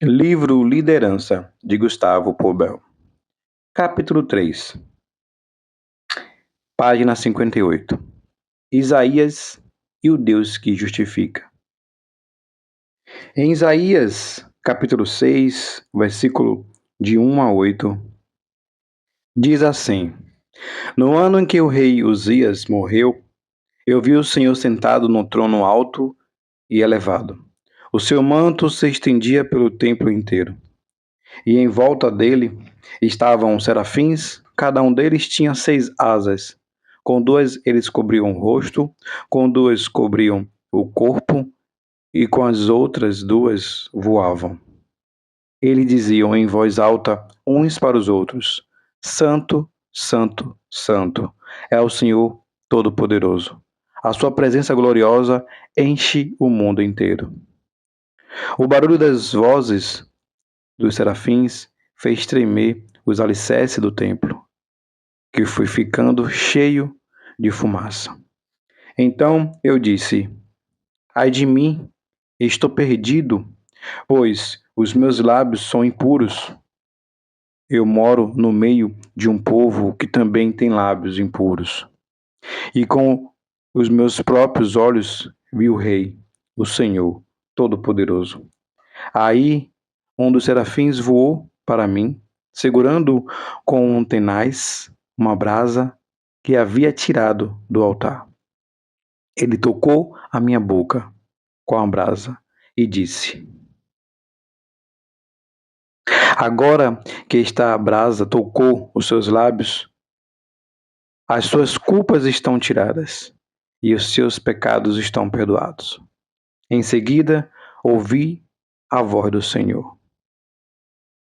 Livro Liderança, de Gustavo Pobel. Capítulo 3, página 58. Isaías e o Deus que justifica. Em Isaías, capítulo 6, versículo de 1 a 8, diz assim: No ano em que o rei Uzias morreu, eu vi o Senhor sentado no trono alto e elevado. O seu manto se estendia pelo templo inteiro. E em volta dele estavam serafins, cada um deles tinha 6 asas. Com 2 eles cobriam o rosto, com 2 cobriam o corpo, e com as outras 2 voavam. Eles diziam em voz alta uns para os outros: Santo, Santo, Santo é o Senhor Todo-Poderoso. A sua presença gloriosa enche o mundo inteiro. O barulho das vozes dos serafins fez tremer os alicerces do templo, que foi ficando cheio de fumaça. Então eu disse: Ai de mim, estou perdido, pois os meus lábios são impuros. Eu moro no meio de um povo que também tem lábios impuros. E com os meus próprios olhos vi o Rei, o Senhor Todo-Poderoso. Aí um dos serafins voou para mim, segurando com um tenaz uma brasa que havia tirado do altar. Ele tocou a minha boca com a brasa e disse: Agora que esta brasa tocou os seus lábios, as suas culpas estão tiradas e os seus pecados estão perdoados. Em seguida, ouvi a voz do Senhor: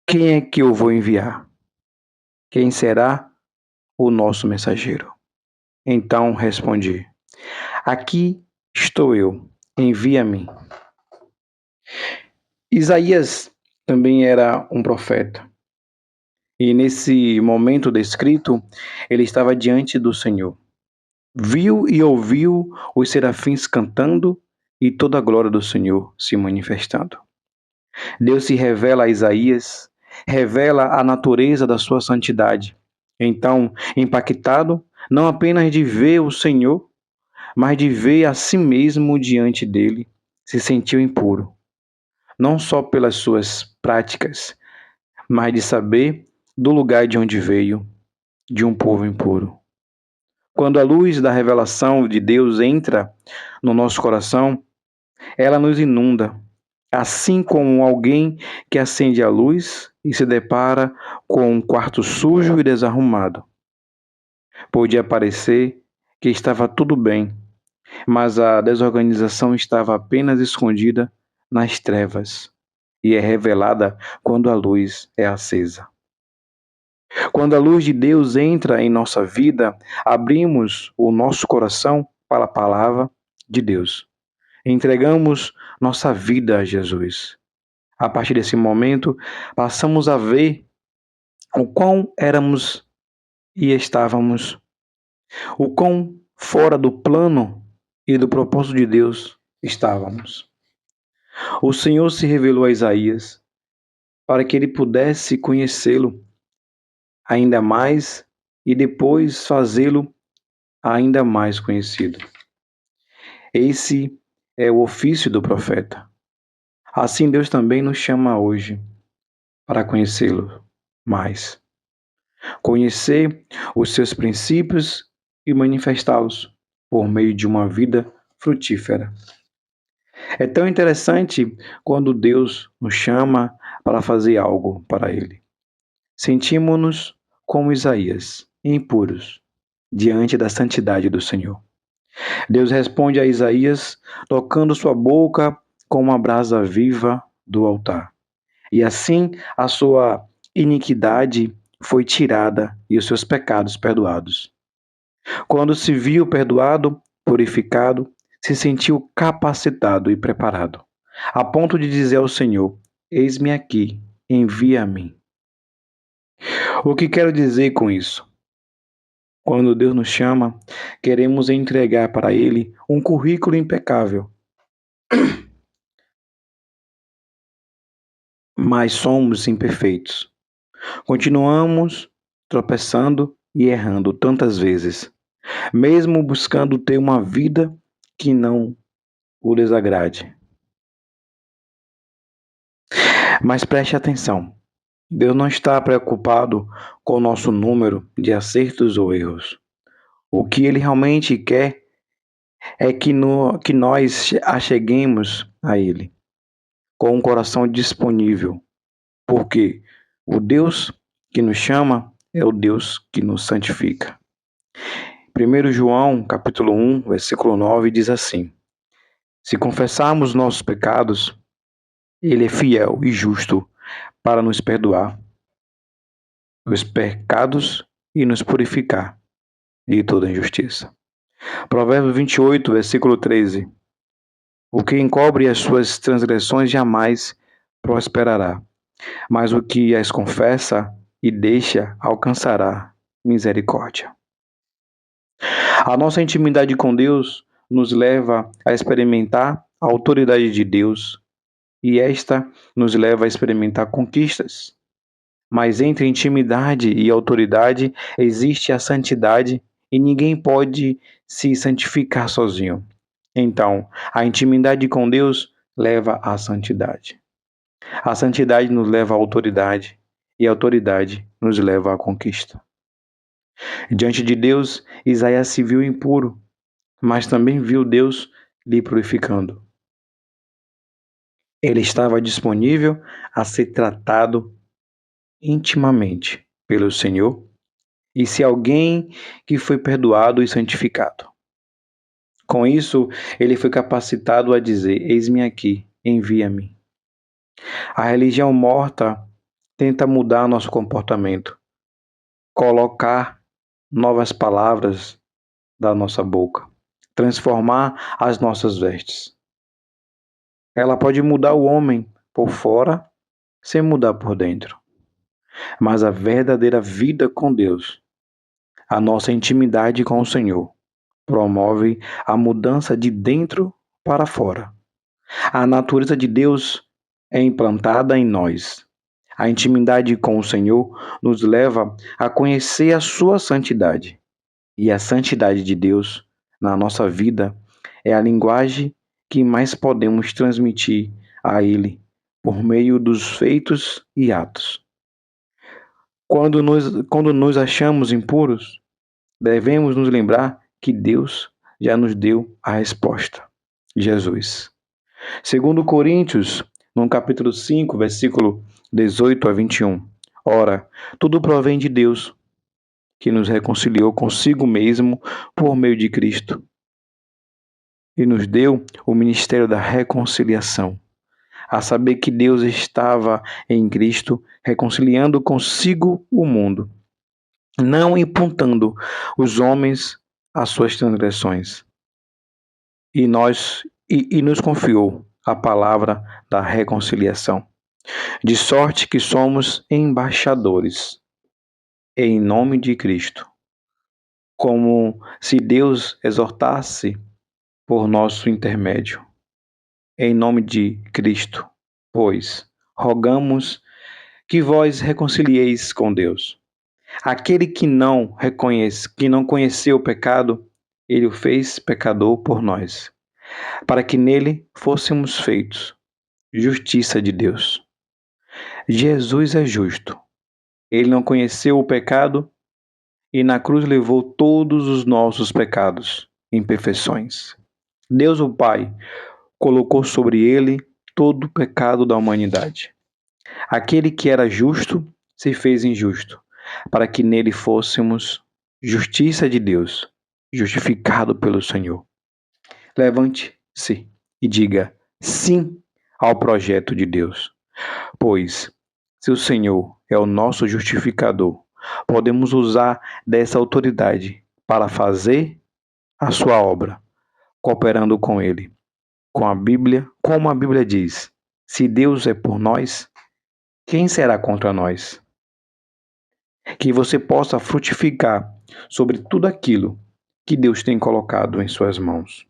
Quem é que eu vou enviar? Quem será o nosso mensageiro? Então respondi: Aqui estou eu, envia-me. Isaías também era um profeta. E nesse momento descrito, ele estava diante do Senhor. Viu e ouviu os serafins cantando e toda a glória do Senhor se manifestando. Deus se revela a Isaías, revela a natureza da sua santidade. Então, impactado, não apenas de ver o Senhor, mas de ver a si mesmo diante dele, se sentiu impuro, não só pelas suas práticas, mas de saber do lugar de onde veio, de um povo impuro. Quando a luz da revelação de Deus entra no nosso coração, ela nos inunda, assim como alguém que acende a luz e se depara com um quarto sujo e desarrumado. Podia parecer que estava tudo bem, mas a desorganização estava apenas escondida nas trevas e é revelada quando a luz é acesa. Quando a luz de Deus entra em nossa vida, abrimos o nosso coração para a palavra de Deus. Entregamos nossa vida a Jesus. A partir desse momento, passamos a ver o quão éramos e estávamos, o quão fora do plano e do propósito de Deus estávamos. O Senhor se revelou a Isaías para que ele pudesse conhecê-lo ainda mais e depois fazê-lo ainda mais conhecido. Esse é o ofício do profeta. Assim Deus também nos chama hoje para conhecê-lo mais. Conhecer os seus princípios e manifestá-los por meio de uma vida frutífera. É tão interessante quando Deus nos chama para fazer algo para Ele. Sentimos-nos como Isaías, impuros, diante da santidade do Senhor. Deus responde a Isaías tocando sua boca com uma brasa viva do altar. E assim a sua iniquidade foi tirada e os seus pecados perdoados. Quando se viu perdoado, purificado, se sentiu capacitado e preparado, a ponto de dizer ao Senhor: Eis-me aqui, envia-me. O que quero dizer com isso? Quando Deus nos chama, queremos entregar para Ele um currículo impecável. mas somos imperfeitos. Continuamos tropeçando e errando tantas vezes, mesmo buscando ter uma vida que não o desagrade. Mas preste atenção, Deus não está preocupado com o nosso número de acertos ou erros. O que Ele realmente quer é que nós acheguemos a Ele com um coração disponível, porque o Deus que nos chama é o Deus que nos santifica. 1 João, capítulo 1, versículo 9, diz assim: Se confessarmos nossos pecados, Ele é fiel e justo para nos perdoar os pecados e nos purificar de toda injustiça. Provérbios 28, versículo 13: O que encobre as suas transgressões jamais prosperará, mas o que as confessa e deixa alcançará misericórdia. A nossa intimidade com Deus nos leva a experimentar a autoridade de Deus e esta nos leva a experimentar conquistas. Mas entre intimidade e autoridade existe a santidade e ninguém pode se santificar sozinho. Então, a intimidade com Deus leva à santidade. A santidade nos leva à autoridade e a autoridade nos leva à conquista. Diante de Deus, Isaías se viu impuro, mas também viu Deus lhe purificando. Ele estava disponível a ser tratado intimamente pelo Senhor e se alguém que foi perdoado e santificado. Com isso, ele foi capacitado a dizer: Eis-me aqui, envia-me. A religião morta tenta mudar nosso comportamento, colocar novas palavras da nossa boca, transformar as nossas vestes. Ela pode mudar o homem por fora sem mudar por dentro. Mas a verdadeira vida com Deus, a nossa intimidade com o Senhor, promove a mudança de dentro para fora. A natureza de Deus é implantada em nós. A intimidade com o Senhor nos leva a conhecer a sua santidade. E a santidade de Deus na nossa vida é a linguagem que mais podemos transmitir a Ele por meio dos feitos e atos. Quando nos achamos impuros, devemos nos lembrar que Deus já nos deu a resposta: Jesus. Segundo Coríntios, no capítulo 5, versículo 18 a 21. Ora, tudo provém de Deus, que nos reconciliou consigo mesmo por meio de Cristo e nos deu o ministério da reconciliação, a saber que Deus estava em Cristo reconciliando consigo o mundo, não imputando os homens as suas transgressões. E nos confiou a palavra da reconciliação, de sorte que somos embaixadores em nome de Cristo, como se Deus exortasse por nosso intermédio. Em nome de Cristo, pois, rogamos que vós reconcilieis com Deus. Aquele que não conheceu o pecado, ele o fez pecador por nós, para que nele fôssemos feitos justiça de Deus. Jesus é justo. Ele não conheceu o pecado e na cruz levou todos os nossos pecados, imperfeições. Deus, o Pai, colocou sobre ele todo o pecado da humanidade. Aquele que era justo se fez injusto, para que nele fôssemos justiça de Deus, justificado pelo Senhor. Levante-se e diga sim ao projeto de Deus, pois, se o Senhor é o nosso justificador, podemos usar dessa autoridade para fazer a sua obra, cooperando com Ele. Com a Bíblia, como a Bíblia diz, se Deus é por nós, quem será contra nós? Que você possa frutificar sobre tudo aquilo que Deus tem colocado em suas mãos.